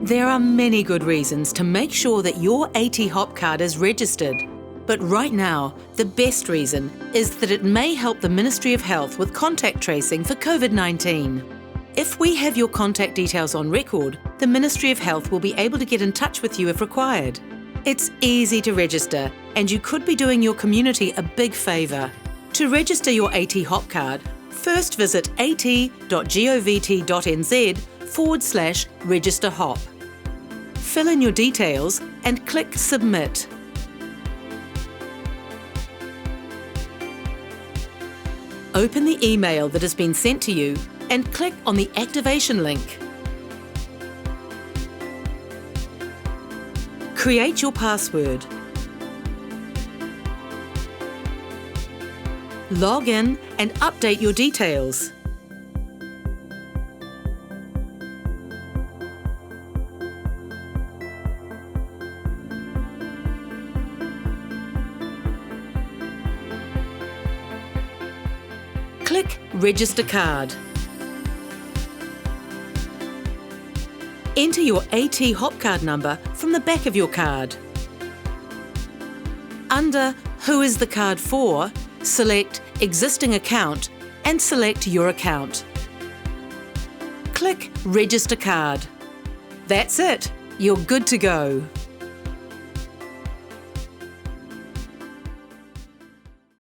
There are many good reasons to make sure that your AT.hop card is registered. But right now, the best reason is that it may help the Ministry of Health with contact tracing for COVID-19. If we have your contact details on record, the Ministry of Health will be able to get in touch with you if required. It's easy to register, and you could be doing your community a big favour. To register your AT.hop card, first visit AT.govt.nz/registerhop. Fill in your details and click Submit. Open the email that has been sent to you and click on the activation link. Create your password. Log in and update your details. Click Register Card. Enter your AT.hop card number from the back of your card. Under Who is the card for?, select Existing Account and select your account. Click Register Card. That's it, you're good to go.